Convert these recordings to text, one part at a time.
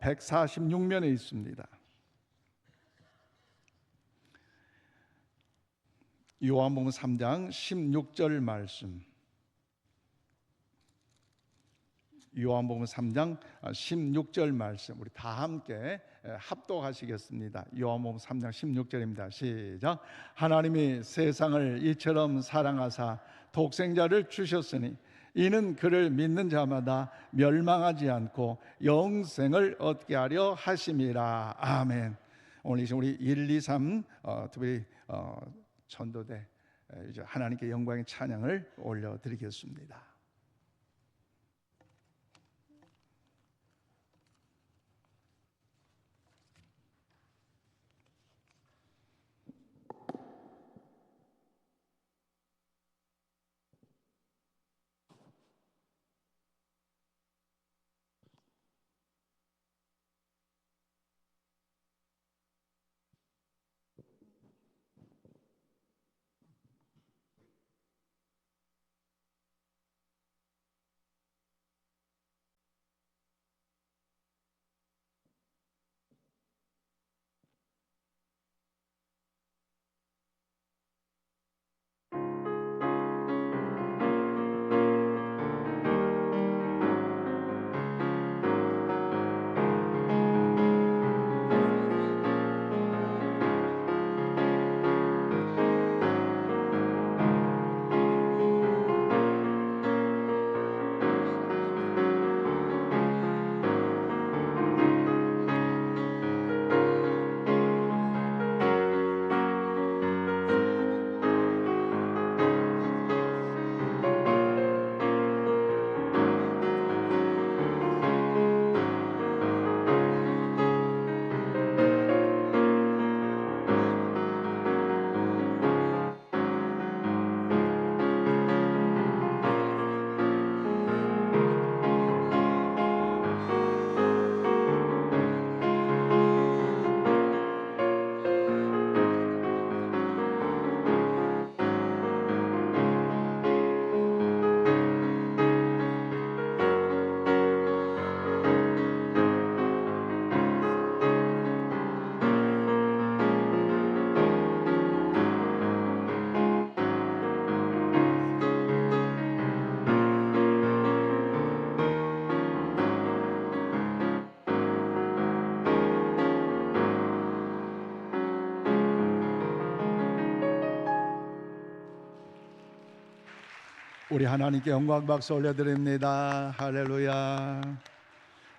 146면에 있습니다. 요한복음 3장 16절 말씀. 요한복음 3장 16절 말씀 우리 다 함께 합독하시겠습니다. 요한복음 3장 16절입니다. 시작. 하나님이 세상을 이처럼 사랑하사 독생자를 주셨으니 이는 그를 믿는 자마다 멸망하지 않고 영생을 얻게 하려 하심이라. 아멘. 오늘 우리 1, 2, 3 특별히 전도대 이제 하나님께 영광의 찬양을 올려드리겠습니다. 우리 하나님께 영광 박수 올려드립니다. 할렐루야.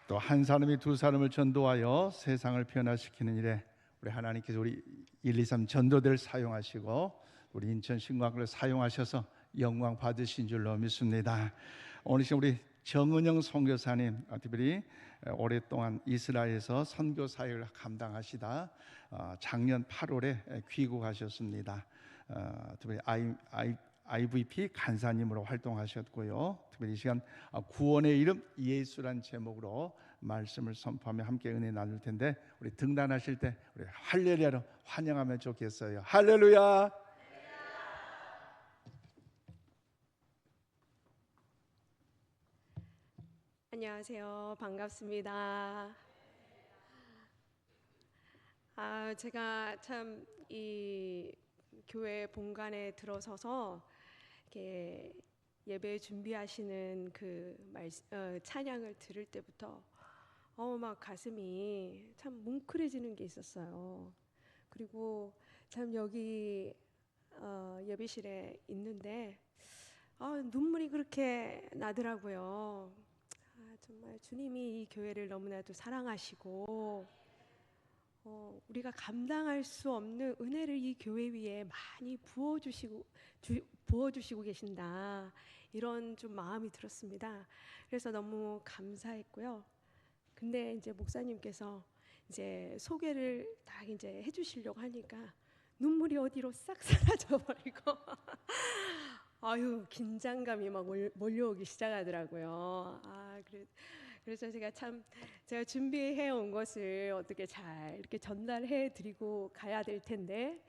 또 한 사람이 두 사람을 전도하여 세상을 변화시키는 일에 우리 하나님께서 우리 1, 2, 3 전도대를 사용하시고 우리 인천 신광교를 사용하셔서 영광 받으신 줄로 믿습니다. 오늘 우리 정은영 선교사님 특별히 오랫동안 이스라엘에서 선교 사역을 감당하시다 작년 8월에 귀국하셨습니다. 특별히 IVP 간사님으로 활동하셨고요. 특별히 이 시간 구원의 이름 예수란 제목으로 말씀을 선포하며 함께 은혜 나눌 텐데 우리 등단하실 때 우리 할렐루야로 환영하면 좋겠어요. 할렐루야. 안녕하세요. 반갑습니다. 제가 참 이 교회 본관에 들어서서 이렇게 예배 준비하시는 그 찬양을 들을 때부터 막 가슴이 참 뭉클해지는 게 있었어요. 그리고 참 여기 예배실에 있는데 눈물이 그렇게 나더라고요. 정말 주님이 이 교회를 너무나도 사랑하시고 우리가 감당할 수 없는 은혜를 이 교회 위에 많이 부어주시고 계신다, 이런 좀 마음이 들었습니다. 그래서 너무 감사했고요. 근데 이제 목사님께서 이제 소개를 딱 이제 해주시려고 하니까 눈물이 어디로 싹 사라져 버리고 긴장감이 막 몰려오기 시작하더라고요. 그래서 제가 준비해 온 것을 어떻게 잘 이렇게 전달해 드리고 가야 될 텐데,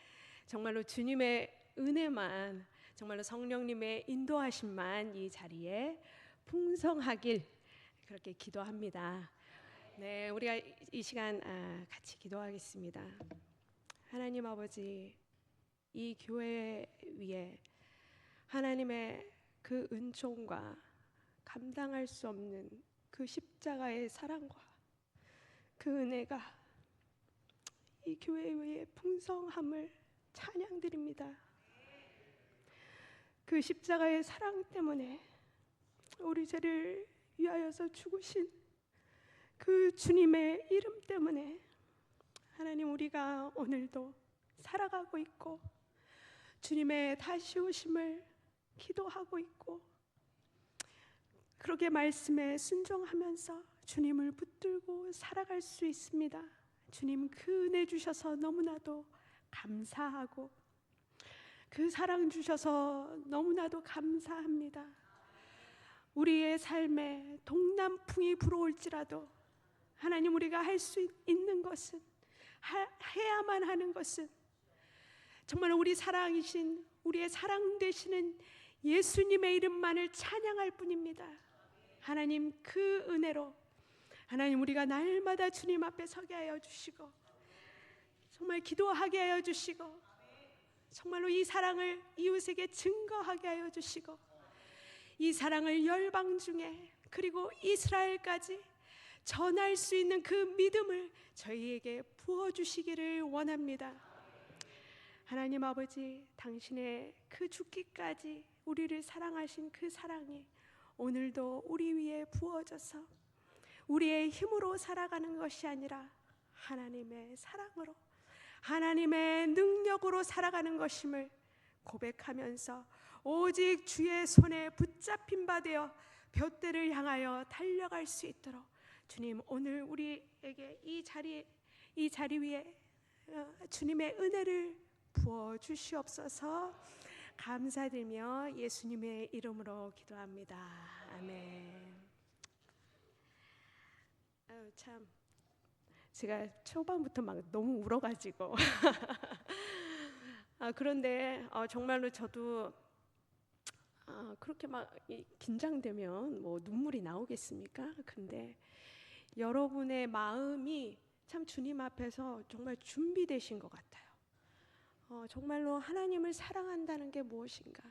정말로 주님의 은혜만, 정말로 성령님의 인도하심만 이 자리에 풍성하길 그렇게 기도합니다. 네, 우리가 이 시간 같이 기도하겠습니다. 하나님 아버지, 이 교회 위에 하나님의 그 은총과 감당할 수 없는 그 십자가의 사랑과 그 은혜가 이 교회 위에 풍성함을 찬양드립니다. 그 십자가의 사랑 때문에 우리 죄를 위하여서 죽으신 그 주님의 이름 때문에 하나님, 우리가 오늘도 살아가고 있고 주님의 다시 오심을 기도하고 있고, 그렇게 말씀에 순종하면서 주님을 붙들고 살아갈 수 있습니다. 주님, 그 은혜 주셔서 너무나도 감사하고 그 사랑 주셔서 너무나도 감사합니다. 우리의 삶에 동남풍이 불어올지라도 하나님, 우리가 할 수 있는 것은, 해야만 하는 것은 정말 우리 사랑이신, 우리의 사랑 되시는 예수님의 이름만을 찬양할 뿐입니다. 하나님, 그 은혜로 하나님, 우리가 날마다 주님 앞에 서게 하여 주시고 정말 기도하게 하여 주시고 정말로 이 사랑을 이웃에게 증거하게 하여 주시고 이 사랑을 열방 중에 그리고 이스라엘까지 전할 수 있는 그 믿음을 저희에게 부어주시기를 원합니다. 하나님 아버지, 당신의 그 죽기까지 우리를 사랑하신 그 사랑이 오늘도 우리 위에 부어져서 우리의 힘으로 살아가는 것이 아니라 하나님의 사랑으로, 하나님의 능력으로 살아가는 것임을 고백하면서 오직 주의 손에 붙잡힌 바 되어 둏대를 향하여 달려갈 수 있도록 주님, 오늘 우리에게 이 자리 위에 주님의 은혜를 부어 주시옵소서. 감사드리며 예수님의 이름으로 기도합니다. 아멘. 참, 제가 초반부터 막 너무 울어가지고 그런데 정말로 저도 그렇게 막 긴장되면 뭐 눈물이 나오겠습니까? 근데 여러분의 마음이 참 주님 앞에서 정말 준비되신 것 같아요. 정말로 하나님을 사랑한다는 게 무엇인가,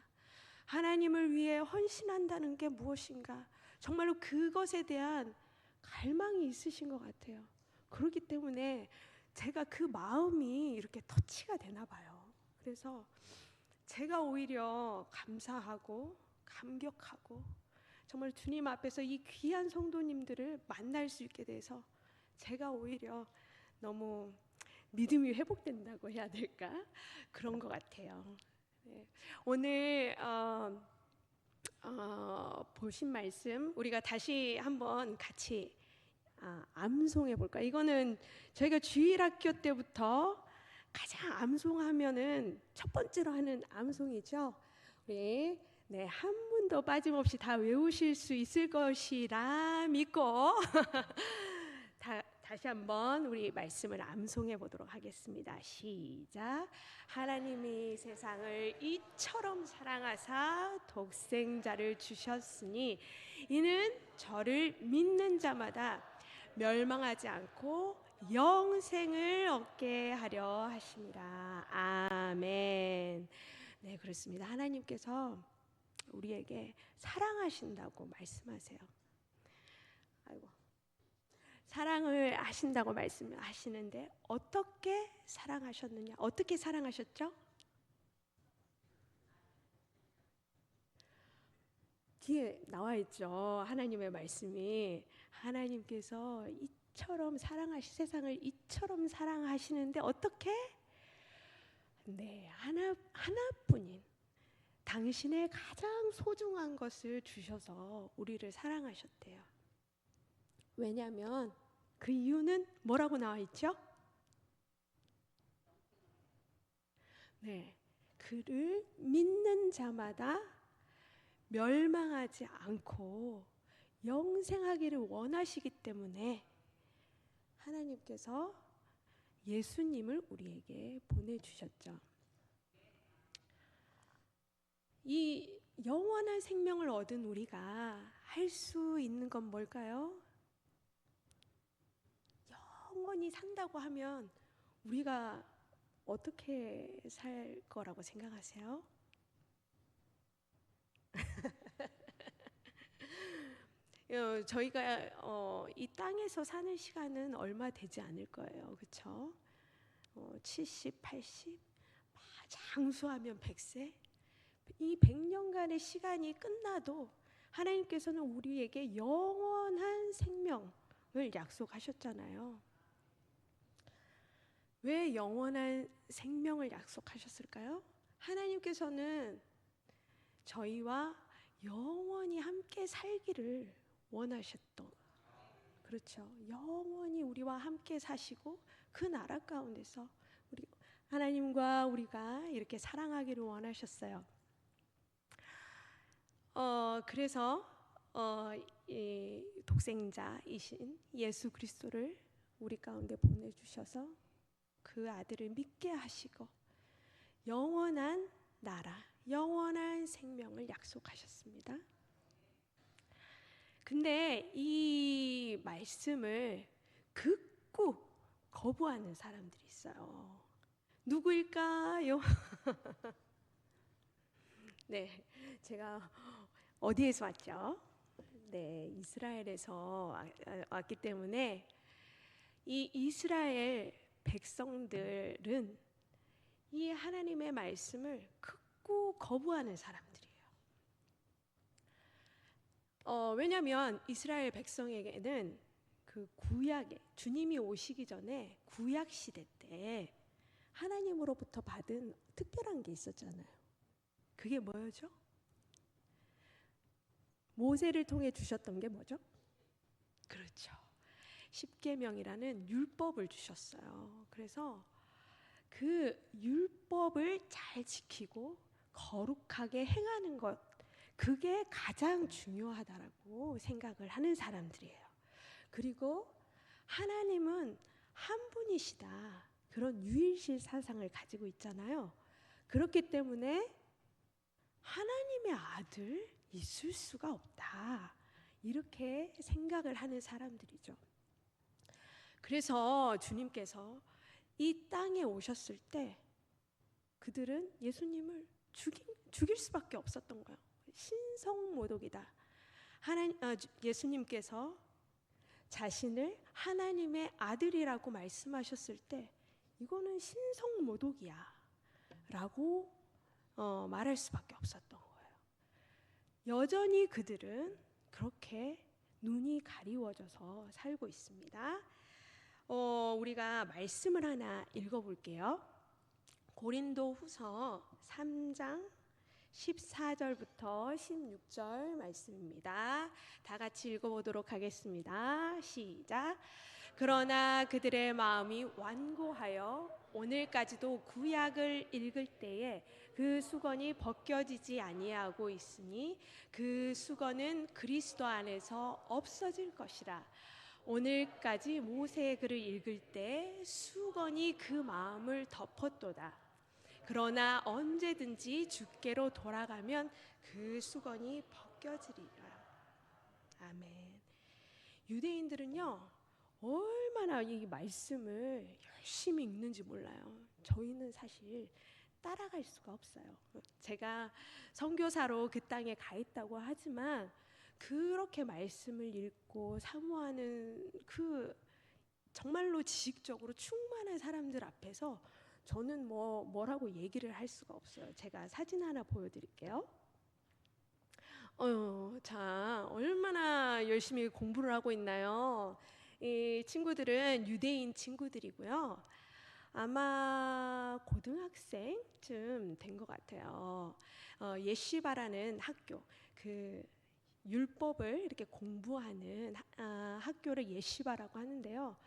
하나님을 위해 헌신한다는 게 무엇인가, 정말로 그것에 대한 갈망이 있으신 것 같아요. 그렇기 때문에 제가 그 마음이 이렇게 터치가 되나 봐요. 그래서 제가 오히려 감사하고 감격하고 정말 주님 앞에서 이 귀한 성도님들을 만날 수 있게 돼서 제가 오히려 너무 믿음이 회복된다고 해야 될까? 그런 것 같아요. 네. 오늘 보신 말씀 우리가 다시 한번 같이 암송해 볼까요? 이거는 저희가 주일학교 때부터 가장 암송하면은 첫 번째로 하는 암송이죠. 우리 한 분도 빠짐없이 다 외우실 수 있을 것이라 믿고 다시 한번 우리 말씀을 암송해 보도록 하겠습니다. 시작. 하나님이 세상을 이처럼 사랑하사 독생자를 주셨으니 이는 저를 믿는 자마다 멸망하지 않고 영생을 얻게 하려 하심이라. 아멘. 네, 그렇습니다. 하나님께서 우리에게 사랑하신다고 말씀하세요. 아이고. 사랑을 하신다고 말씀하시는데 어떻게 사랑하셨느냐? 어떻게 사랑하셨죠? 뒤에 나와 있죠. 하나님의 말씀이 하나님께서 이처럼 세상을 이처럼 사랑하시는데 어떻게? 네, 하나뿐인 당신의 가장 소중한 것을 주셔서 우리를 사랑하셨대요. 왜냐하면 그 이유는 뭐라고 나와 있죠? 네, 그를 믿는 자마다 멸망하지 않고 영생하기를 원하시기 때문에 하나님께서 예수님을 우리에게 보내주셨죠. 이 영원한 생명을 얻은 우리가 할 수 있는 건 뭘까요? 영원히 산다고 하면 우리가 어떻게 살 거라고 생각하세요? 저희가 이 땅에서 사는 시간은 얼마 되지 않을 거예요. 그렇죠? 70, 80, 장수하면 100세. 이 100년간의 시간이 끝나도 하나님께서는 우리에게 영원한 생명을 약속하셨잖아요. 왜 영원한 생명을 약속하셨을까요? 하나님께서는 저희와 영원히 함께 살기를 원하셨던, 그렇죠. 영원히 우리와 함께 사시고 그 나라 가운데서 우리 하나님과 우리가 이렇게 사랑하기를 원하셨어요. 그래서 이 독생자이신 예수 그리스도를 우리 가운데 보내주셔서 그 아들을 믿게 하시고 영원한 나라, 영원한 생명을 약속하셨습니다. 근데 이 말씀을 극구 거부하는 사람들이 있어요. 누구일까요? 네, 제가 어디에서 왔죠? 네, 이스라엘에서 왔기 때문에 이 이스라엘 백성들은 이 하나님의 말씀을 극구 거부하는 사람들이에요. 왜냐하면 이스라엘 백성에게는 그 구약에 주님이 오시기 전에 구약 시대 때 하나님으로부터 받은 특별한 게 있었잖아요. 그게 뭐였죠? 모세를 통해 주셨던 게 뭐죠? 그렇죠. 십계명이라는 율법을 주셨어요. 그래서 그 율법을 잘 지키고 거룩하게 행하는 것, 그게 가장 중요하다라고 생각을 하는 사람들이에요. 그리고 하나님은 한 분이시다, 그런 유일신 사상을 가지고 있잖아요. 그렇기 때문에 하나님의 아들 있을 수가 없다, 이렇게 생각을 하는 사람들이죠. 그래서 주님께서 이 땅에 오셨을 때 그들은 예수님을 죽일 수밖에 없었던 거예요. 신성모독이다. 예수님께서 자신을 하나님의 아들이라고 말씀하셨을 때 이거는 신성모독이야 라고 말할 수밖에 없었던 거예요. 여전히 그들은 그렇게 눈이 가리워져서 살고 있습니다. 우리가 말씀을 하나 읽어볼게요. 고린도후서 3장 14절부터 16절 말씀입니다. 다 같이 읽어보도록 하겠습니다. 시작. 그러나 그들의 마음이 완고하여 오늘까지도 구약을 읽을 때에 그 수건이 벗겨지지 아니하고 있으니 그 수건은 그리스도 안에서 없어질 것이라. 오늘까지 모세의 글을 읽을 때 수건이 그 마음을 덮었도다. 그러나 언제든지 주께로 돌아가면 그 수건이 벗겨지리라. 아멘. 유대인들은요, 얼마나 이 말씀을 열심히 읽는지 몰라요. 저희는 사실 따라갈 수가 없어요. 제가 선교사로 그 땅에 가 있다고 하지만 그렇게 말씀을 읽고 사모하는 그 정말로 지식적으로 충만한 사람들 앞에서 저는 뭐라고 얘기를 할 수가 없어요. 제가 사진 하나 보여드릴게요. 자, 얼마나 열심히 공부를 하고 있나요? 이 친구들은 유대인 친구들이고요. 아마 고등학생쯤 된 것 같아요. 예시바라는 학교, 그 율법을 이렇게 공부하는 학교를 예시바라고 하는데요.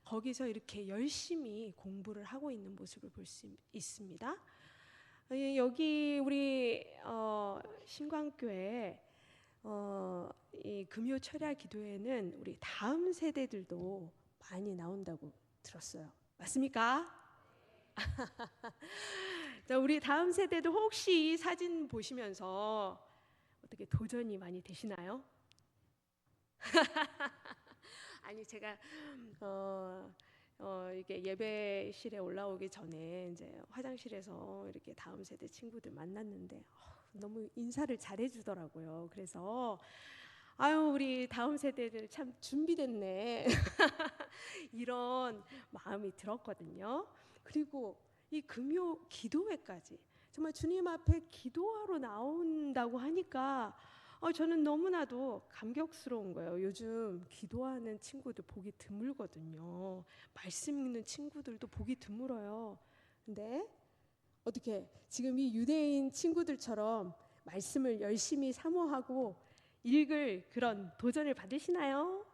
거기서 이렇게 열심히 공부를 하고 있는 모습을 볼 수 있습니다. 여기 우리 신광교회 이 금요 철야 기도회는 우리 다음 세대들도 많이 나온다고 들었어요. 맞습니까? 자, 우리 다음 세대도 혹시 이 사진 보시면서 어떻게 도전이 많이 되시나요? 아니, 제가 이렇게 예배실에 올라오기 전에 이제 화장실에서 이렇게 다음 세대 친구들 만났는데 너무 인사를 잘해주더라고요. 그래서 아유 우리 다음 세대들 참 준비됐네 이런 마음이 들었거든요. 그리고 이 금요 기도회까지 정말 주님 앞에 기도하러 나온다고 하니까 저는 너무나도 감격스러운 거예요. 요즘 기도하는 친구들 보기 드물거든요. 말씀 읽는 친구들도 보기 드물어요. 근데 어떻게 지금 이 유대인 친구들처럼 말씀을 열심히 사모하고 읽을 그런 도전을 받으시나요?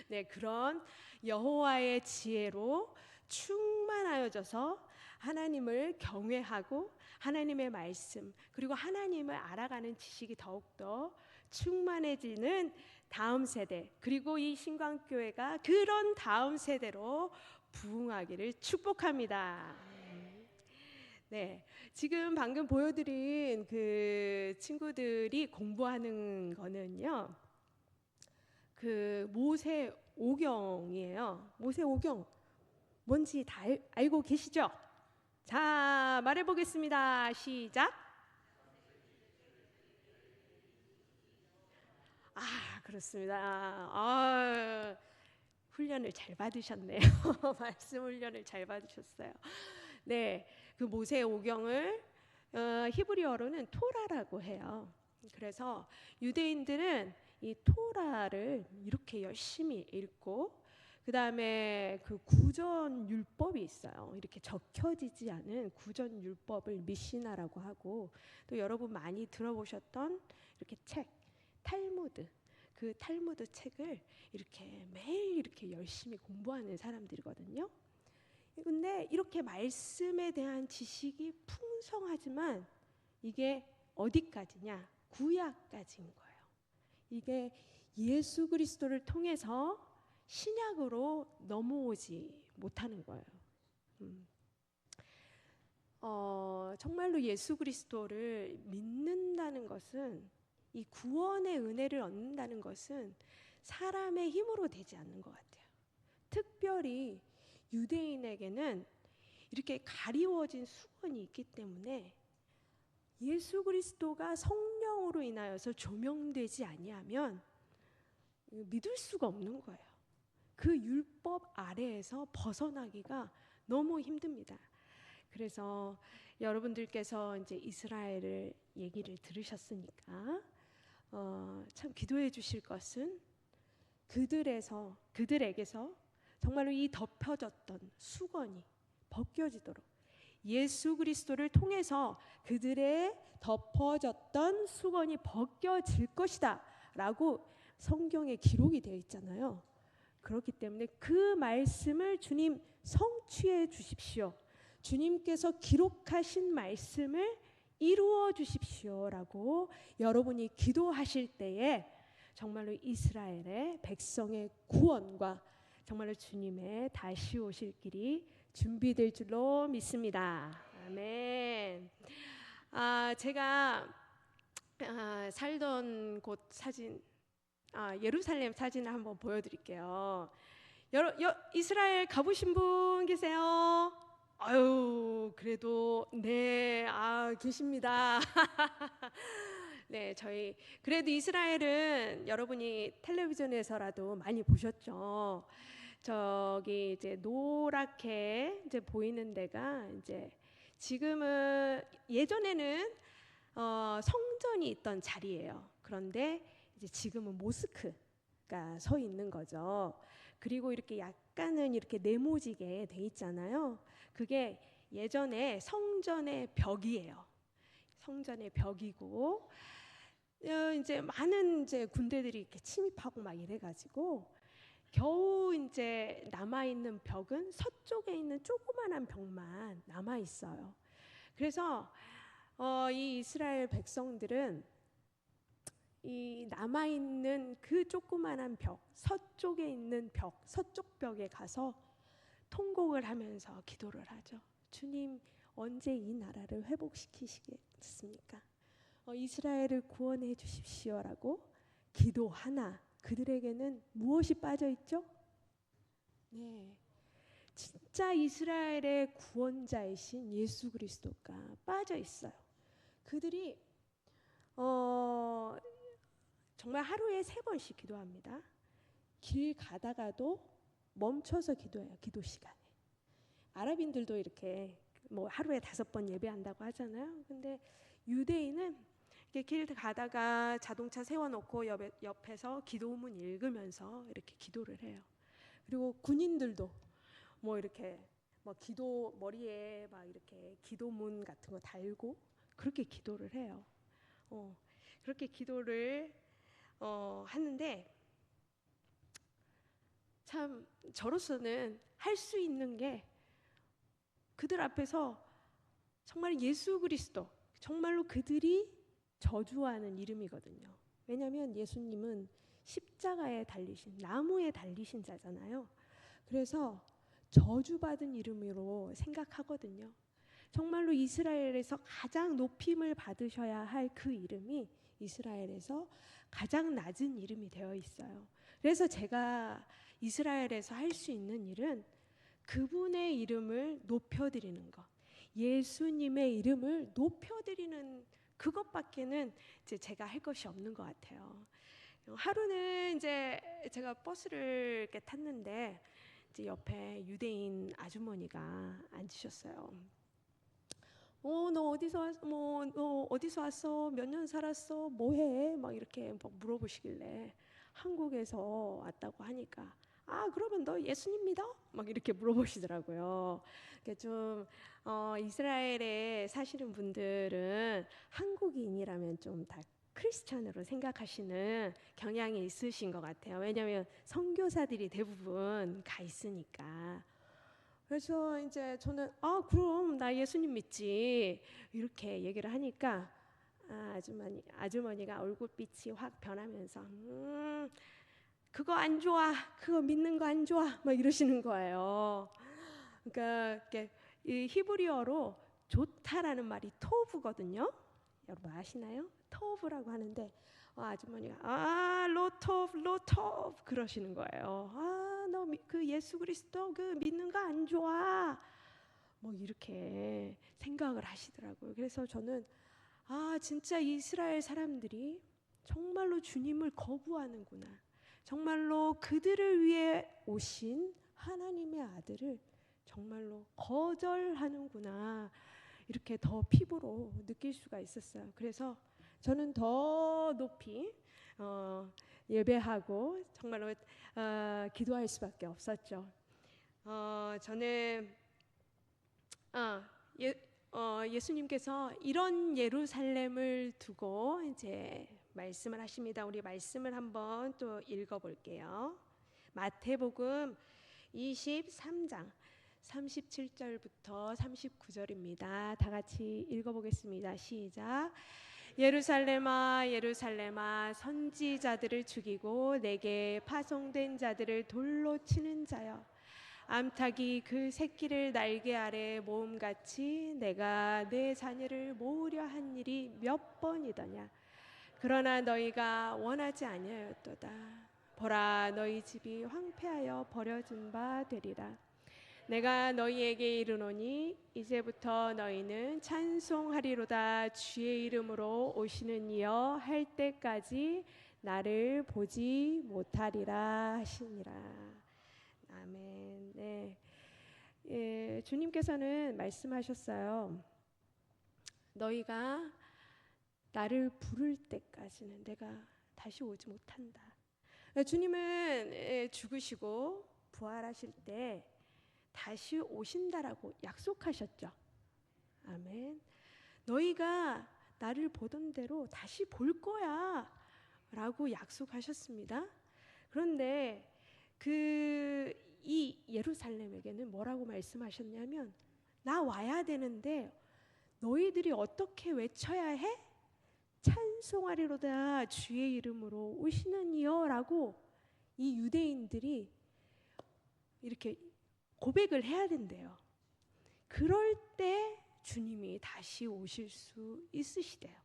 네, 그런 여호와의 지혜로 충만하여져서 하나님을 경외하고 하나님의 말씀 그리고 하나님을 알아가는 지식이 더욱더 충만해지는 다음 세대 그리고 이 신광교회가 그런 다음 세대로 부흥하기를 축복합니다. 네, 지금 방금 보여드린 그 친구들이 공부하는 거는요, 그 모세 오경이에요. 모세 오경 뭔지 다 알고 계시죠? 자, 말해보겠습니다. 시작. 그렇습니다. 훈련을 잘 받으셨네요. 말씀 훈련을 잘 받으셨어요. 네, 그 모세 오경을 히브리어로는 토라라고 해요. 그래서 유대인들은 이 토라를 이렇게 열심히 읽고 그 다음에 그 구전 율법이 있어요. 이렇게 적혀지지 않은 구전 율법을 미시나라고 하고 또 여러분 많이 들어보셨던 이렇게 책 탈무드 그 탈무드 책을 이렇게 매일 이렇게 열심히 공부하는 사람들이거든요. 근데 이렇게 말씀에 대한 지식이 풍성하지만 이게 어디까지냐? 구약까지인 거예요. 이게 예수 그리스도를 통해서 신약으로 넘어오지 못하는 거예요. 정말로 예수 그리스도를 믿는다는 것은 이 구원의 은혜를 얻는다는 것은 사람의 힘으로 되지 않는 것 같아요. 특별히 유대인에게는 이렇게 가리워진 수건이 있기 때문에 예수 그리스도가 성령으로 인하여서 조명되지 아니하면 믿을 수가 없는 거예요. 그 율법 아래에서 벗어나기가 너무 힘듭니다. 그래서 여러분들께서 이제 이스라엘을 얘기를 들으셨으니까 참 기도해 주실 것은 그들에게서 정말로 이 덮여졌던 수건이 벗겨지도록 예수 그리스도를 통해서 그들의 덮어졌던 수건이 벗겨질 것이다 라고 성경에 기록이 되어 있잖아요. 그렇기 때문에 그 말씀을 주님 성취해 주십시오. 주님께서 기록하신 말씀을 이루어 주십시오라고 여러분이 기도하실 때에 정말로 이스라엘의 백성의 구원과 정말로 주님의 다시 오실 길이 준비될 줄로 믿습니다. 아멘. 제가 살던 곳 사진, 예루살렘 사진을 한번 보여드릴게요. 이스라엘 가보신 분 계세요? 아유, 그래도 네, 계십니다. 네, 저희 그래도 이스라엘은 여러분이 텔레비전에서라도 많이 보셨죠. 저기 이제 노랗게 이제 보이는 데가 이제 지금은 예전에는 성전이 있던 자리예요. 그런데 이제 지금은 모스크가 서 있는 거죠. 그리고 이렇게 약간은 이렇게 네모지게 돼 있잖아요. 그게 예전에 성전의 벽이에요. 성전의 벽이고 이제 많은 이제 군대들이 이렇게 침입하고 막 이래가지고 겨우 이제 남아 있는 벽은 서쪽에 있는 조그만한 벽만 남아 있어요. 그래서 이 이스라엘 백성들은 이 남아 있는 그 조그만한 벽, 서쪽에 있는 벽, 서쪽 벽에 가서 통곡을 하면서 기도를 하죠. 주님, 언제 이 나라를 회복시키시겠습니까? 이스라엘을 구원해 주십시오라고 기도하나 그들에게는 무엇이 빠져 있죠? 네, 진짜 이스라엘의 구원자이신 예수 그리스도가 빠져 있어요. 그들이 정말 하루에 3번씩 기도합니다. 길 가다가도 멈춰서 기도해요. 기도 시간에. 아랍인들도 이렇게 뭐 하루에 5번 예배한다고 하잖아요. 근데 유대인은 이렇게 길 가다가 자동차 세워놓고 옆에서 기도문 읽으면서 이렇게 기도를 해요. 그리고 군인들도 뭐 이렇게 뭐 기도 머리에 막 이렇게 기도문 같은 거 달고 그렇게 기도를 해요. 그렇게 기도를 하는데 참 저로서는 할 수 있는 게 그들 앞에서 정말 예수 그리스도, 정말로 그들이 저주하는 이름이거든요. 왜냐하면 예수님은 십자가에 달리신, 나무에 달리신 자잖아요. 그래서 저주받은 이름으로 생각하거든요. 정말로 이스라엘에서 가장 높임을 받으셔야 할 그 이름이 이스라엘에서 가장 낮은 이름이 되어 있어요. 그래서 제가 이스라엘에서 할 수 있는 일은 그분의 이름을 높여드리는 것, 예수님의 이름을 높여드리는 그것밖에는 이제 제가 할 것이 없는 것 같아요. 하루는 이제 제가 버스를 이렇게 탔는데 이제 옆에 유대인 아주머니가 앉으셨어요. 너 어디서 왔어? 너 어디서 왔어? 몇 년 살았어? 뭐해? 막 이렇게 막 물어보시길래 한국에서 왔다고 하니까 그러면 너 예수님 믿어? 막 이렇게 물어보시더라고요. 좀 이스라엘에 사시는 분들은 한국인이라면 좀 다 크리스찬으로 생각하시는 경향이 있으신 것 같아요. 왜냐하면 선교사들이 대부분 가 있으니까. 그래서 이제 저는 그럼 나 예수님 믿지 이렇게 얘기를 하니까 아주머니가 얼굴빛이 확 변하면서 그거 안 좋아, 그거 믿는 거 안 좋아 막 이러시는 거예요. 그러니까 이 히브리어로 좋다라는 말이 토브거든요. 여러분 아시나요? 토브라고 하는데 아주머니가 로토브 그러시는 거예요. 너 그 예수 그리스도 그 믿는 거 안 좋아 뭐 이렇게 생각을 하시더라고요. 그래서 저는 진짜 이스라엘 사람들이 정말로 주님을 거부하는구나, 정말로 그들을 위해 오신 하나님의 아들을 정말로 거절하는구나, 이렇게 더 피부로 느낄 수가 있었어요. 그래서 저는 더 높이 예배하고 정말로 기도할 수밖에 없었죠. 저는 예수님께서 이런 예루살렘을 두고 이제 말씀을 하십니다. 우리 말씀을 한번 또 읽어볼게요. 마태복음 23장 37절부터 39절입니다. 다 같이 읽어보겠습니다. 시작. 예루살렘아 예루살렘아 선지자들을 죽이고 내게 파송된 자들을 돌로 치는 자여, 암탉이 그 새끼를 날개 아래 모음같이 내가 내 자녀를 모으려 한 일이 몇 번이더냐. 그러나 너희가 원하지 아니하였도다. 보라, 너희 집이 황폐하여 버려진 바 되리라. 내가 너희에게 이르노니 이제부터 너희는 찬송하리로다. 주의 이름으로 오시는 이여 할 때까지 나를 보지 못하리라 하시니라. 아멘. 네. 주님께서는 말씀하셨어요. 너희가 나를 부를 때까지는 내가 다시 오지 못한다. 주님은 죽으시고 부활하실 때 다시 오신다라고 약속하셨죠. 아멘. 너희가 나를 보던 대로 다시 볼 거야 라고 약속하셨습니다. 그런데 이 예루살렘에게는 뭐라고 말씀하셨냐면, 나 와야 되는데 너희들이 어떻게 외쳐야 해? 찬송하리로다 주의 이름으로 오시는 이여 라고 이 유대인들이 이렇게 고백을 해야 된대요. 그럴 때 주님이 다시 오실 수 있으시대요.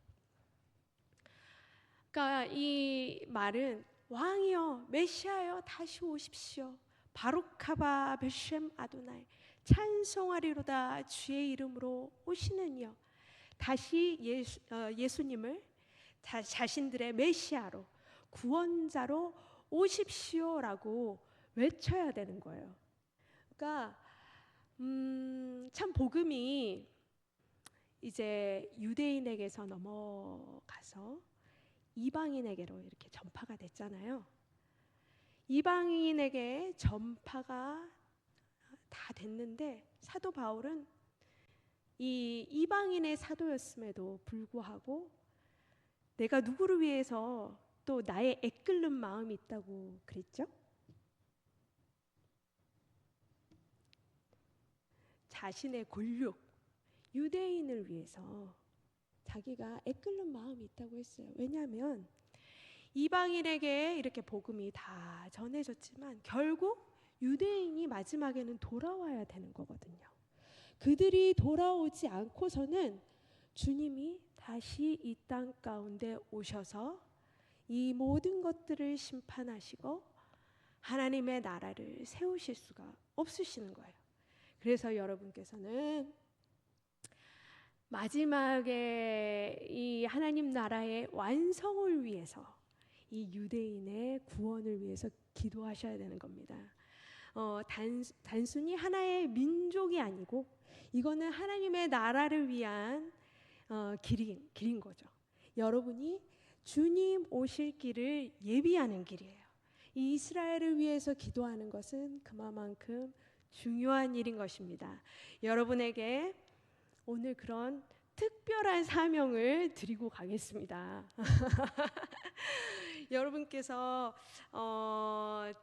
그러니까 이 말은 왕이여 메시아여 다시 오십시오, 바룩하바 베셈 아도나이, 찬송하리로다 주의 이름으로 오시는 이여. 다시 예수님을 자신들의 메시아로, 구원자로 오십시오라고 외쳐야 되는 거예요. 그러니까 참 복음이 이제 유대인에게서 넘어가서 이방인에게로 이렇게 전파가 됐잖아요. 이방인에게 전파가 다 됐는데 사도 바울은 이 이방인의 사도였음에도 불구하고 내가 누구를 위해서 또 나의 애끓는 마음이 있다고 그랬죠? 자신의 권력, 유대인을 위해서 자기가 애끓는 마음이 있다고 했어요. 왜냐하면 이방인에게 이렇게 복음이 다 전해졌지만 결국 유대인이 마지막에는 돌아와야 되는 거거든요. 그들이 돌아오지 않고서는 주님이 다시 이 땅 가운데 오셔서 이 모든 것들을 심판하시고 하나님의 나라를 세우실 수가 없으시는 거예요. 그래서 여러분께서는 마지막에 이 하나님 나라의 완성을 위해서 이 유대인의 구원을 위해서 기도하셔야 되는 겁니다. 단순히 하나의 민족이 아니고 이거는 하나님의 나라를 위한 길인 거죠. 여러분이 주님 오실 길을 예비하는 길이에요. 이 이스라엘을 위해서 기도하는 것은 그만큼 중요한 일인 것입니다. 여러분에게 오늘 그런 특별한 사명을 드리고 가겠습니다. 여러분께서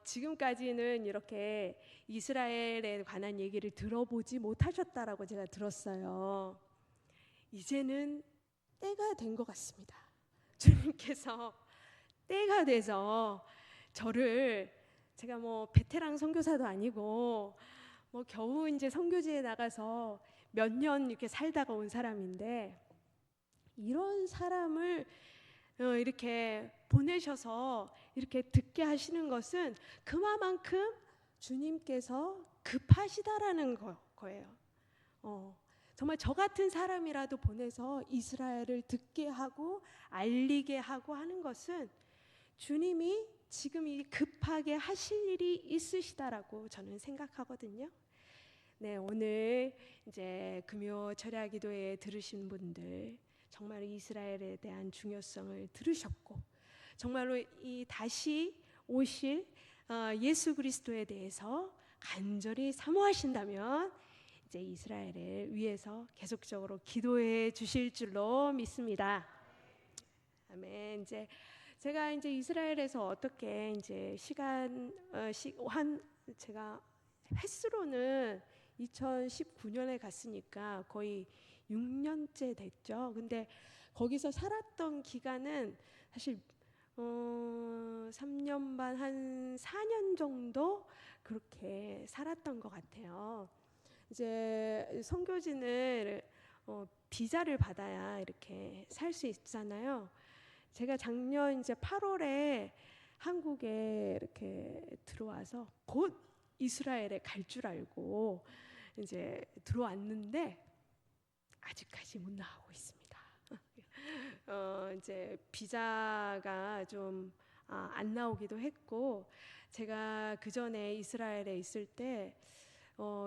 지금까지는 이렇게 이스라엘에 관한 얘기를 들어보지 못하셨다라고 제가 들었어요. 이제는 때가 된 것 같습니다. 주님께서 때가 돼서 저를, 제가 뭐 베테랑 선교사도 아니고 뭐 겨우 이제 선교지에 나가서 몇 년 이렇게 살다가 온 사람인데 이런 사람을 이렇게 보내셔서 이렇게 듣게 하시는 것은 그만큼 주님께서 급하시다라는 거예요. 정말 저 같은 사람이라도 보내서 이스라엘을 듣게 하고 알리게 하고 하는 것은 주님이 지금 이 급하게 하실 일이 있으시다라고 저는 생각하거든요. 네, 오늘 이제 금요 철야 기도회 들으신 분들 정말 이스라엘에 대한 중요성을 들으셨고 정말로 이 다시 오실 예수 그리스도에 대해서 간절히 사모하신다면 이제 이스라엘을 위해서 계속적으로 기도해 주실 줄로 믿습니다. 아멘. 이제 제가 이제 이스라엘에서 어떻게 이제 제가 횟수로는 2019년에 갔으니까 거의 6년째 됐죠. 근데 거기서 살았던 기간은 사실 3년 반, 한 4년 정도 그렇게 살았던 것 같아요. 이제 선교지는 비자를 받아야 이렇게 살 수 있잖아요. 제가 작년 이제 8월에 한국에 이렇게 들어와서 곧 이스라엘에 갈 줄 알고 이제 들어왔는데 아직까지 못 나가고 있습니다. 이제 비자가 좀 안 나오기도 했고 제가 그 전에 이스라엘에 있을 때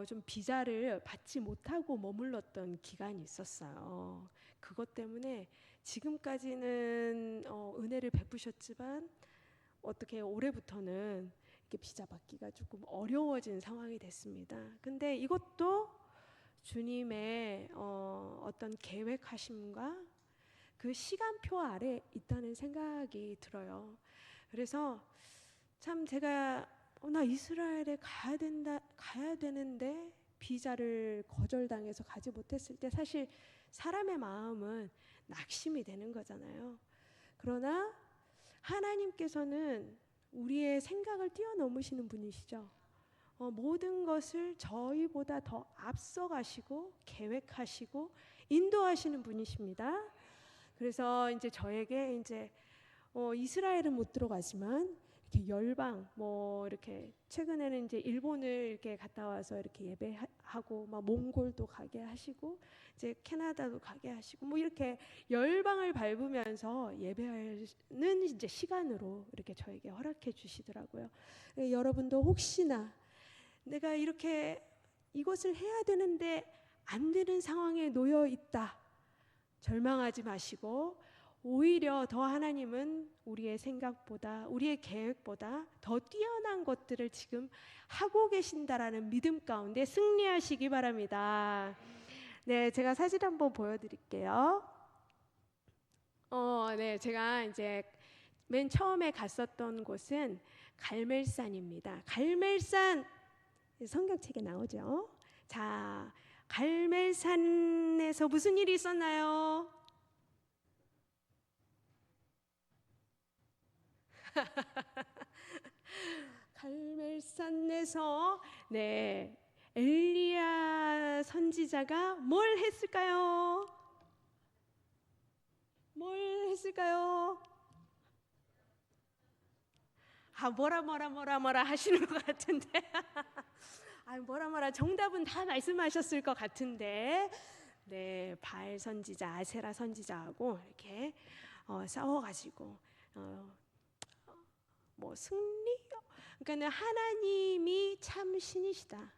좀 비자를 받지 못하고 머물렀던 기간이 있었어요. 그것 때문에 지금까지는 은혜를 베푸셨지만 어떻게 올해부터는 이렇게 비자 받기가 조금 어려워진 상황이 됐습니다. 근데 이것도 주님의 어떤 계획하심과 그 시간표 아래 있다는 생각이 들어요. 그래서 참 제가 나 이스라엘에 가야 되는데 비자를 거절당해서 가지 못했을 때 사실 사람의 마음은 낙심이 되는 거잖아요. 그러나 하나님께서는 우리의 생각을 뛰어넘으시는 분이시죠. 모든 것을 저희보다 더 앞서가시고 계획하시고 인도하시는 분이십니다. 그래서 이제 저에게 이제 이스라엘은 못 들어가지만 이렇게 열방 뭐 이렇게 최근에는 이제 일본을 이렇게 갔다 와서 이렇게 예배하고 막 몽골도 가게 하시고 이제 캐나다도 가게 하시고 뭐 이렇게 열방을 밟으면서 예배하는 이제 시간으로 이렇게 저에게 허락해 주시더라고요. 여러분도 혹시나 내가 이렇게 이것을 해야 되는데 안 되는 상황에 놓여 있다. 절망하지 마시고 오히려 더 하나님은 우리의 생각보다 우리의 계획보다 더 뛰어난 것들을 지금 하고 계신다라는 믿음 가운데 승리하시기 바랍니다. 네, 제가 사진 한번 보여드릴게요. 네, 제가 이제 맨 처음에 갔었던 곳은 갈멜산입니다. 갈멜산 성경책에 나오죠. 자, 갈멜산에서 무슨 일이 있었나요? 갈멜산에서 네, 엘리야 선지자가 뭘 했을까요? 뭘 했을까요? 뭐라 하시는 것 같은데 뭐라 정답은 다 말씀하셨을 것 같은데 네, 바알 선지자 아세라 선지자하고 이렇게 싸워가지고 뭐 승리? 그러니까 하나님이 참 신이시다.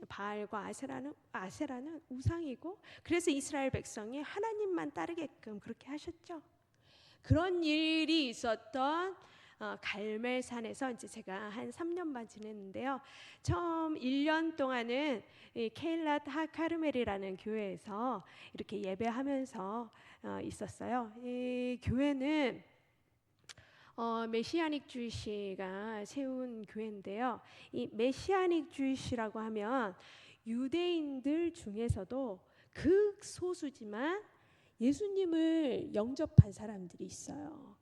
바알과 아세라는 우상이고 그래서 이스라엘 백성이 하나님만 따르게끔 그렇게 하셨죠. 그런 일이 있었던 갈멜산에서 이제 제가 한 3년 반 지냈는데요. 처음 1년 동안은 이 케일랏 하카르멜이라는 교회에서 이렇게 예배하면서 있었어요. 이 교회는 메시아닉 주이시가 세운 교회인데요. 이 메시아닉 주이시라고 하면 유대인들 중에서도 극소수지만 예수님을 영접한 사람들이 있어요.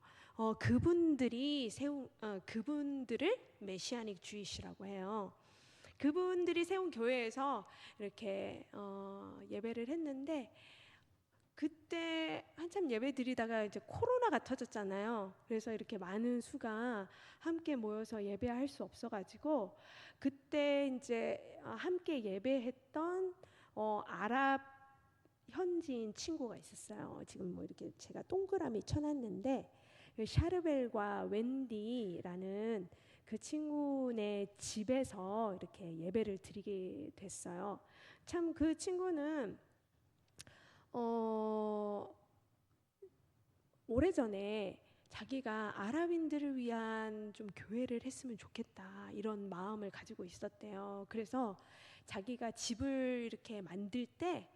그분들이 그분들을 메시아닉 주이시라고 해요. 그분들이 세운 교회에서 이렇게 예배를 했는데 그때 한참 예배 드리다가 이제 코로나가 터졌잖아요. 그래서 이렇게 많은 수가 함께 모여서 예배할 수 없어가지고 그때 이제 함께 예배했던 아랍 현지인 친구가 있었어요. 지금 뭐 이렇게 제가 동그라미 쳐놨는데 샤르벨과 웬디라는 그 친구네 집에서 이렇게 예배를 드리게 됐어요. 참 그 친구는 오래전에 자기가 아랍인들을 위한 좀 교회를 했으면 좋겠다 이런 마음을 가지고 있었대요. 그래서 자기가 집을 이렇게 만들 때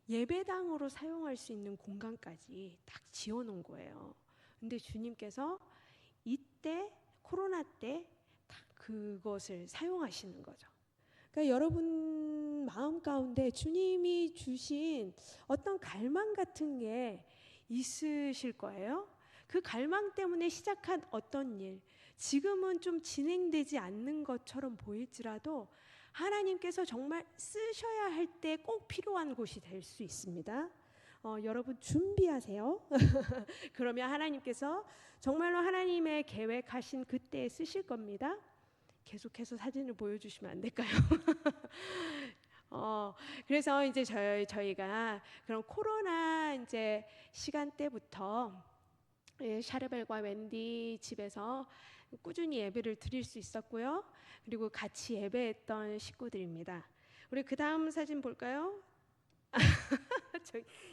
예배당으로 사용할 수 있는 공간까지 딱 지어놓은 거예요. 근데 주님께서 이때 코로나 때 딱 그것을 사용하시는 거죠. 그러니까 여러분 마음 가운데 주님이 주신 어떤 갈망 같은 게 있으실 거예요. 그 갈망 때문에 시작한 어떤 일, 지금은 좀 진행되지 않는 것처럼 보일지라도 하나님께서 정말 쓰셔야 할 때 꼭 필요한 곳이 될 수 있습니다. 여러분 준비하세요. 그러면 하나님께서 정말로 하나님의 계획하신 그때에 쓰실 겁니다. 계속해서 사진을 보여주시면 안 될까요? 그래서 이제 저희가 그런 코로나 이제 시간 때부터 샤르벨과 웬디 집에서 꾸준히 예배를 드릴 수 있었고요. 그리고 같이 예배했던 식구들입니다. 우리 그 다음 사진 볼까요?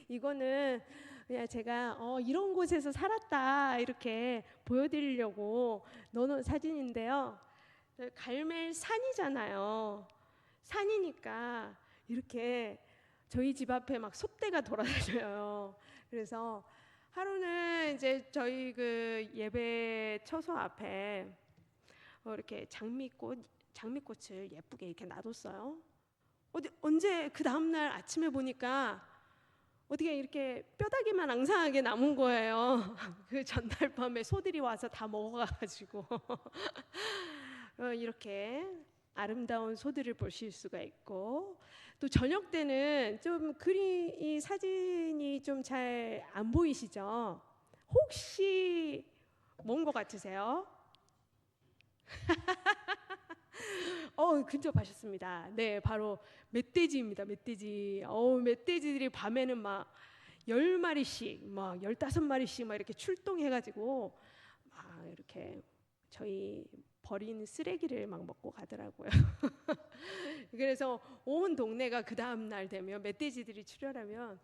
이거는 그냥 제가 이런 곳에서 살았다 이렇게 보여드리려고 넣어놓은 사진인데요. 갈멜 산이잖아요. 산이니까 이렇게 저희 집 앞에 막 소떼가 돌아다녀요. 그래서 하루는 이제 저희 그 예배 처소 앞에 이렇게 장미꽃을 예쁘게 이렇게 놔뒀어요. 언제 그 다음날 아침에 보니까 어떻게 이렇게 뼈다귀만 앙상하게 남은 거예요. 그 전날 밤에 소들이 와서 다 먹어가지고 이렇게 아름다운 소들을 보실 수가 있고 또 저녁 때는 좀 이 사진이 좀 잘 안 보이시죠? 혹시 뭔 것 같으세요? 근접하셨습니다. 네, 바로 멧돼지입니다. 멧돼지. 멧돼지들이 밤에는 막 10마리씩, 막 15마리씩 막 이렇게 출동해가지고 막 이렇게 저희 버린 쓰레기를 막 먹고 가더라고요. 그래서 온 동네가 그 다음 날 되면 멧돼지들이 출현하면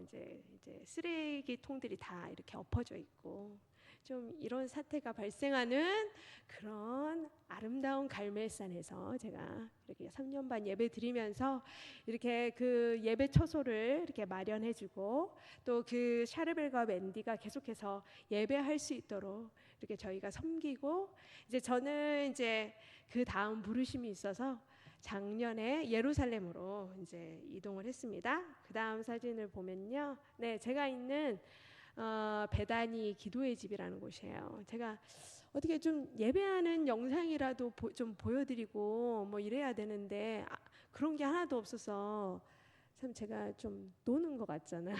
이제 쓰레기통들이 다 이렇게 엎어져 있고 좀 이런 사태가 발생하는 그런 아름다운 갈멜산에서 제가 이렇게 3년 반 예배 드리면서 이렇게 그 예배 처소를 이렇게 마련해주고 또 그 샤르벨과 맨디가 계속해서 예배할 수 있도록 이렇게 저희가 섬기고 이제 저는 이제 그 다음 부르심이 있어서 작년에 예루살렘으로 이제 이동을 했습니다. 그 다음 사진을 보면요, 네, 제가 있는 베다니 기도의 집이라는 곳이에요. 제가 어떻게 좀 예배하는 영상이라도 좀 보여드리고 뭐 이래야 되는데 그런 게 하나도 없어서 참 제가 좀 노는 것 같잖아요.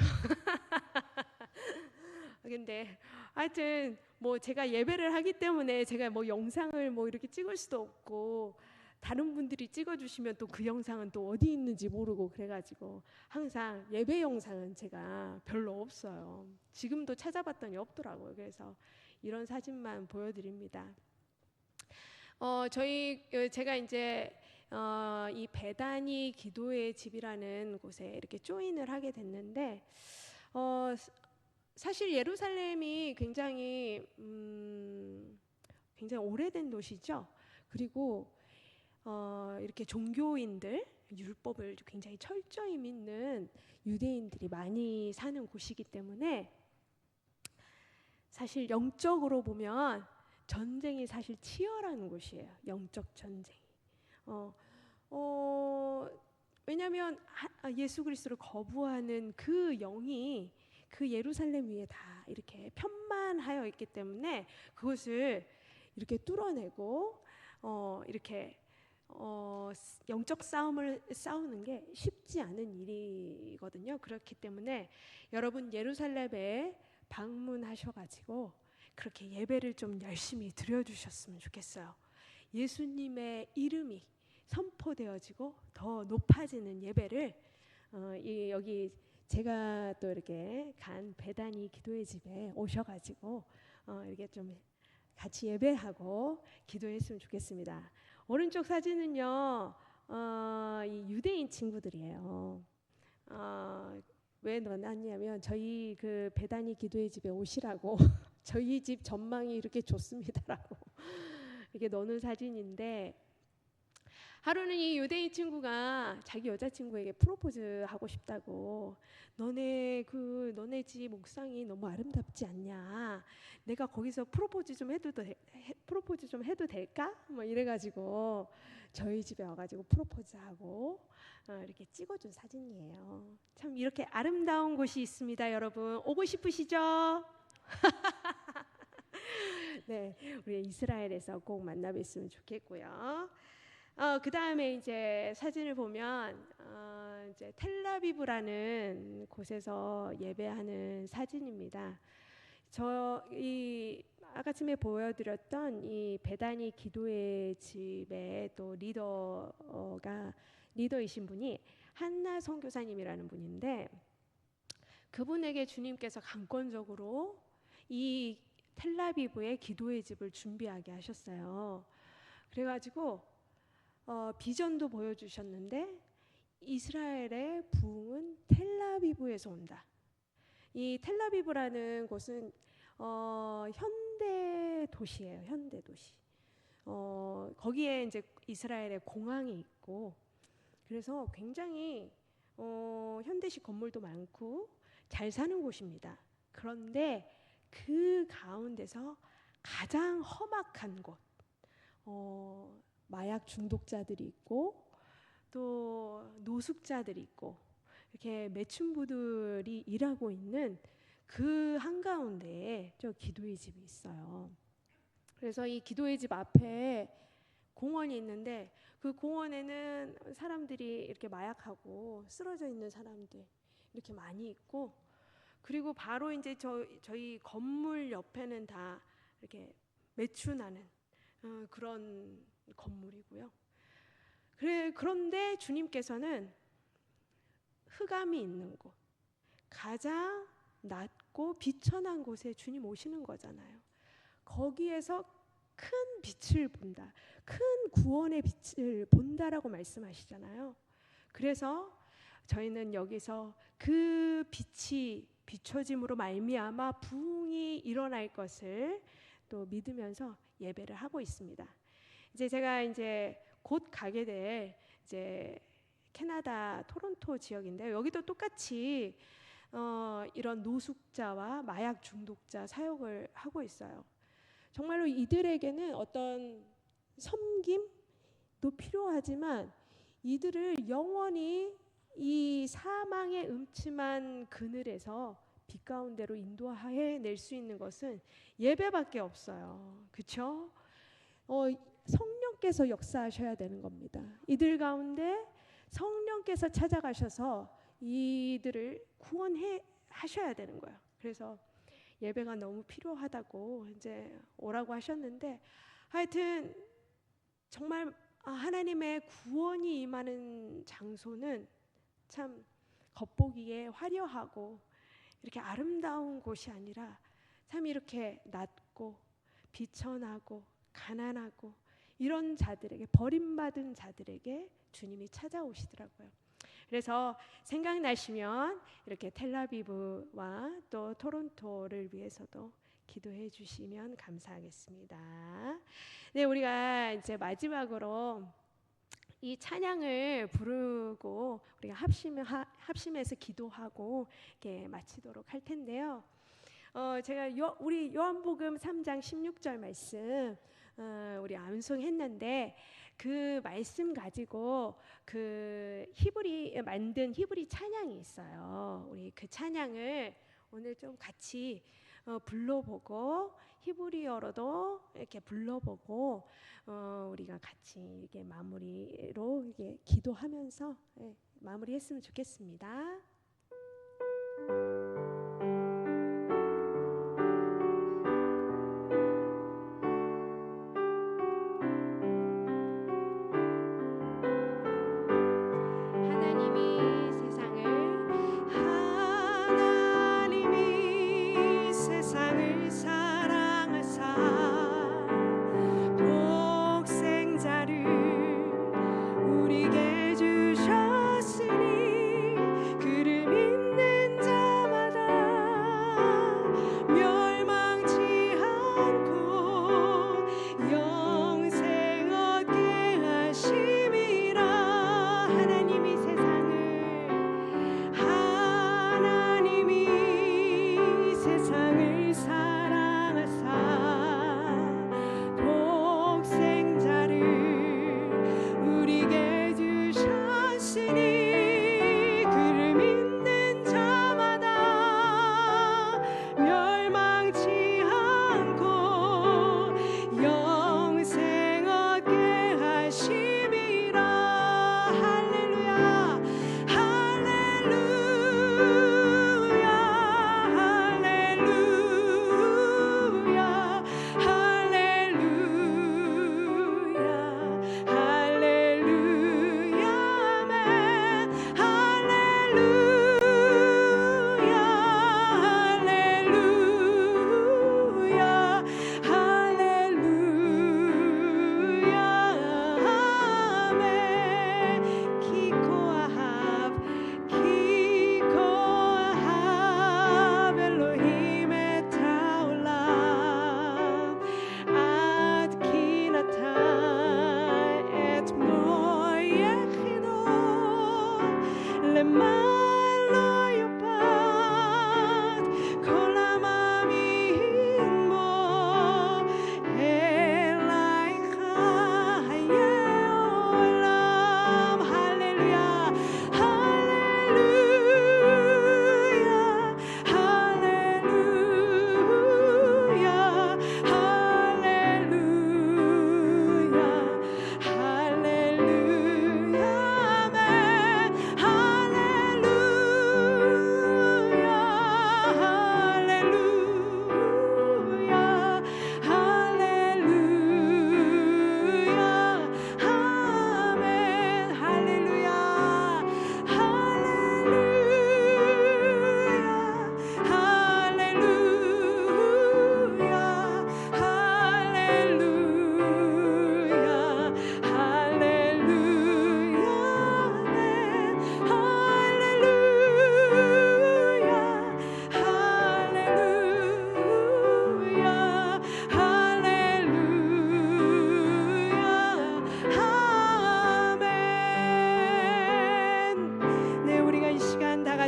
근데 하여튼 뭐 제가 예배를 하기 때문에 제가 뭐 영상을 뭐 이렇게 찍을 수도 없고 다른 분들이 찍어주시면 또 그 영상은 또 어디 있는지 모르고 그래가지고 항상 예배 영상은 제가 별로 없어요. 지금도 찾아봤더니 없더라고요. 그래서 이런 사진만 보여드립니다. 제가 이제 이 베다니 기도의 집이라는 곳에 이렇게 조인을 하게 됐는데 사실 예루살렘이 굉장히 오래된 도시죠. 그리고 이렇게 종교인들 율법을 굉장히 철저히 믿는 유대인들이 많이 사는 곳이기 때문에 사실 영적으로 보면 전쟁이 사실 치열한 곳이에요. 영적 전쟁이. 왜냐하면 예수 그리스도를 거부하는 그 영이 그 예루살렘 위에 다 이렇게 편만하여 있기 때문에 그것을 이렇게 뚫어내고 이렇게 영적 싸움을 싸우는 게 쉽지 않은 일이거든요. 그렇기 때문에 여러분 예루살렘에 방문하셔가지고 그렇게 예배를 좀 열심히 드려주셨으면 좋겠어요. 예수님의 이름이 선포되어지고 더 높아지는 예배를 여기 제가 또 이렇게 간 베다니 기도의 집에 오셔가지고 이렇게 좀 같이 예배하고 기도했으면 좋겠습니다. 오른쪽 사진은요, 이 유대인 친구들이에요. 왜 넣어놨냐면 저희 그 베다니 기도의 집에 오시라고 저희 집 전망이 이렇게 좋습니다라고 이렇게 넣는 사진인데 하루는 이 유대인 친구가 자기 여자친구에게 프로포즈 하고 싶다고 너네 집 옥상이 너무 아름답지 않냐? 내가 거기서 프로포즈 좀 해도 될까? 뭐 이래가지고 저희 집에 와가지고 프로포즈하고 이렇게 찍어준 사진이에요. 참 이렇게 아름다운 곳이 있습니다, 여러분. 오고 싶으시죠? 네, 우리 이스라엘에서 꼭 만나 뵀으면 좋겠고요. 그 다음에 이제 사진을 보면 이제 텔라비브라는 곳에서 예배하는 사진입니다. 이 아까쯤에 보여드렸던 이 베다니 기도의 집의 또 리더이신 분이 한나 선교사님이라는 분인데 그분에게 주님께서 강권적으로 이 텔라비브의 기도의 집을 준비하게 하셨어요. 그래가지고 비전도 보여주셨는데 이스라엘의 부흥은 텔라비브에서 온다. 이 텔라비브라는 곳은 현대 도시예요. 현대 도시. 거기에 이제 이스라엘의 공항이 있고 그래서 굉장히 현대식 건물도 많고 잘 사는 곳입니다. 그런데 그 가운데서 가장 험악한 곳, 마약 중독자들이 있고 또 노숙자들이 있고 이렇게 매춘부들이 일하고 있는 그 한가운데에 저 기도의 집이 있어요. 그래서 이 기도의 집 앞에 공원이 있는데 그 공원에는 사람들이 이렇게 마약하고 쓰러져 있는 사람들 이렇게 많이 있고 그리고 바로 이제 저희 건물 옆에는 다 이렇게 매춘하는 그런 건물이고요. 그런데 주님께서는 흑암이 있는 곳, 가장 낮고 비천한 곳에 주님 오시는 거잖아요. 거기에서 큰 빛을 본다, 큰 구원의 빛을 본다라고 말씀하시잖아요. 그래서 저희는 여기서 그 빛이 비춰짐으로 말미암아 부흥이 일어날 것을 또 믿으면서 예배를 하고 있습니다. 이제 제가 곧 가게 될 캐나다 토론토 지역인데요. 여기도 똑같이 이런 노숙자와 마약 중독자 사역을 하고 있어요. 정말로 이들에게는 어떤 섬김도 필요하지만 이들을 영원히 이 사망의 음침한 그늘에서 빛 가운데로 인도해낼 수 있는 것은 예배밖에 없어요. 그렇죠? 성령께서 역사하셔야 되는 겁니다. 이들 가운데 성령께서 찾아가셔서 이들을 구원해 하셔야 되는 거예요. 그래서 예배가 너무 필요하다고 이제 오라고 하셨는데, 하여튼 정말 하나님의 구원이 임하는 장소는 참 겉보기에 화려하고 이렇게 아름다운 곳이 아니라 참 이렇게 낮고 비천하고 가난하고 이런 자들에게, 버림받은 자들에게 주님이 찾아오시더라고요. 그래서 생각나시면 이렇게 텔라비브와 또 토론토를 위해서도 기도해 주시면 감사하겠습니다. 네, 우리가 이제 마지막으로 이 찬양을 부르고 우리가 합심해서 기도하고 이렇게 마치도록 할 텐데요. 제가 우리 요한복음 3장 16절 말씀 우리 암송했는데, 그 말씀 가지고 그 만든 히브리 찬양이 있어요. 우리 그 찬양을 오늘 좀 같이 불러보고, 히브리어로도 이렇게 불러보고, 우리가 같이 이게 마무리로 이게 기도하면서 마무리했으면 좋겠습니다. 하나님이 세상을 사랑하사 독생자를 우리에게 주셨으니 그를 믿는 자마다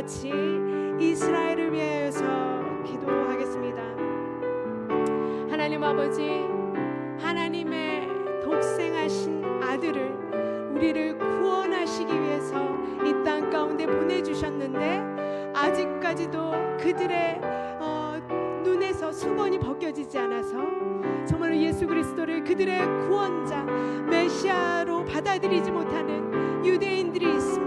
같이 이스라엘을 위하여서 기도하겠습니다. 하나님 아버지, 하나님의 독생하신 아들을 우리를 구원하시기 위해서 이 땅 가운데 보내주셨는데 아직까지도 그들의 눈에서 수건이 벗겨지지 않아서 정말로 예수 그리스도를 그들의 구원자 메시아로 받아들이지 못하는 유대인들이 있습니다.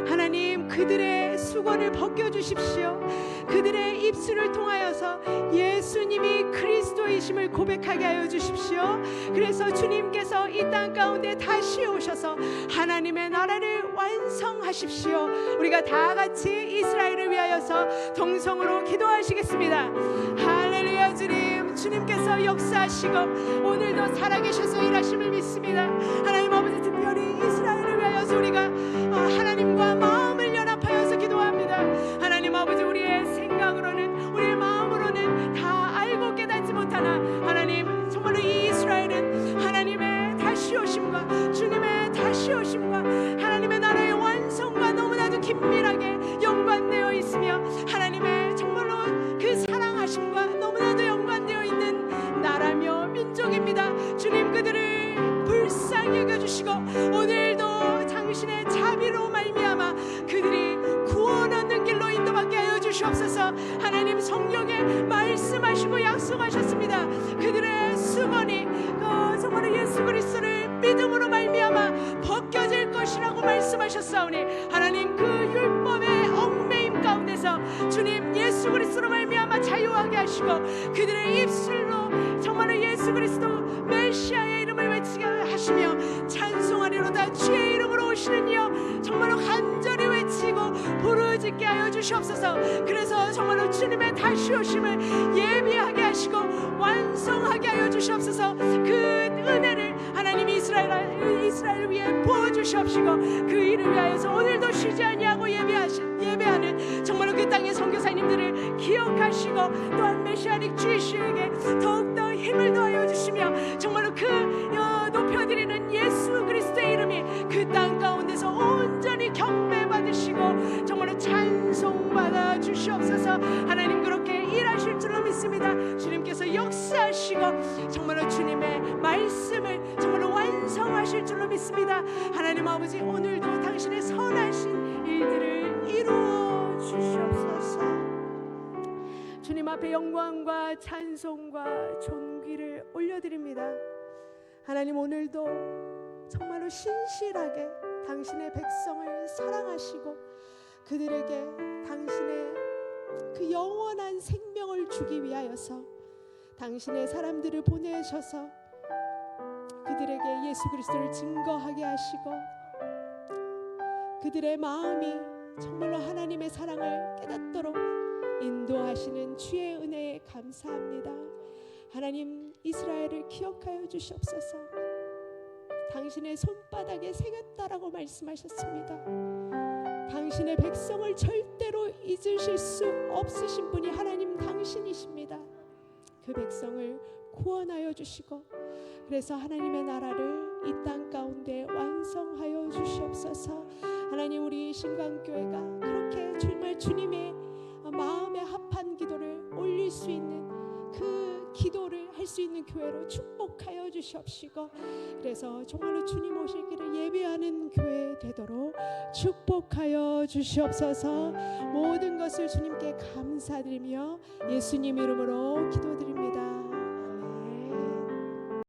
하나님, 그들의 수건을 벗겨주십시오. 그들의 입술을 통하여서 예수님이 그리스도이심을 고백하게 하여 주십시오. 그래서 주님께서 이 땅 가운데 다시 오셔서 하나님의 나라를 완성하십시오. 우리가 다 같이 이스라엘을 위하여서 동성으로 기도하시겠습니다. 할렐루야. 주님, 주님께서 역사하시고 오늘도 살아계셔서 일하심을 믿습니다. 하나님 아버지, 특별히 이스라엘을 위하여서 우리가 하나님과 마음을 연합하여서 기도합니다. 하나님 아버지, 우리의 생각으로는, 우리의 마음으로는 다 알고 깨닫지 못하나 하나님, 정말로 이 이스라엘은 하나님의 다시 오심과 주님의 다시 오심과 하나님의 나라의 완성과 너무나도 긴밀하게 연관되어 있으며 하나님의 정말로 그 사랑하심과 너무나도 연관되어 있는 나라며 민족입니다. 주님, 그들을 불쌍히 여겨주시고 오늘도 당신의 자비로 말미암아 그들이 구원 얻는 길로 인도받게 하여 주시옵소서. 하나님, 성경에 말씀하시고 약속하셨습니다. 그들의 수건이 정말 예수 그리스도를 믿음으로 말미암아 벗겨질 것이라고 말씀하셨사오니 하나님, 그 율법의 얽매임 가운데서 주님 예수 그리스도로 말미암아 자유하게 하시고 그들의 입술로 정말로 예수 그리스도 메시아의 이름을 외치게 하시며 찬송하리로다. 주의 이름으로 오시는 이여 정말로 간절히 외치고 부르짖게 하여 주시옵소서. 그래서 정말로 주님의 다시 오심을 예비하게 하시고 완성하게 하여 주시옵소서. 그 은혜를 하나님 이스라엘 위에 부어주시옵시고 그 일을 위하여서 오늘도 쉬지 아니하고 예배하는 정말로 그 땅의 선교사님들을 기억하시고 또한 메시아닉 주이시에게 더욱더 힘을 더하여 주시며 정말로 그 높여드리는 예수 그리스도의 이름이 그 땅 가운데서 온전히 경배받으시고 정말로 찬송받아 주시옵소서. 하나님, 그렇게 일하실 줄로 믿습니다. 주님께서 역사하시고 정말로 주님의 말씀을 정말로 완성하실 줄로 믿습니다. 하나님 아버지, 오늘도 당신의 선하신 일들을 이루어 주시옵소서. 주님 앞에 영광과 찬송과 존귀를 올려드립니다. 하나님, 오늘도 정말로 신실하게 당신의 백성을 사랑하시고 그들에게 당신의 그 영원한 생명을 주기 위하여서 당신의 사람들을 보내셔서 그들에게 예수 그리스도를 증거하게 하시고 그들의 마음이 정말로 하나님의 사랑을 깨닫도록 인도하시는 주의 은혜에 감사합니다. 하나님, 이스라엘을 기억하여 주시옵소서. 당신의 손바닥에 새겼다라고 말씀하셨습니다. 당신의 백성을 절대로 잊으실 수 없으신 분이 하나님 당신이십니다. 그 백성을 구원하여 주시고 그래서 하나님의 나라를 이 땅 가운데 완성하여 주시옵소서. 하나님, 우리 신광교회가 그렇게 정말 주님의 마음에 합한 기도를 올릴 수 있는 그 기도를 할 수 있는 교회로 축복하여 주시옵시고 그래서 정말로 주님 오실 길을 예배하는 교회 되도록 축복하여 주시옵소서. 모든 것을 주님께 감사드리며 예수님 이름으로 기도드립니다.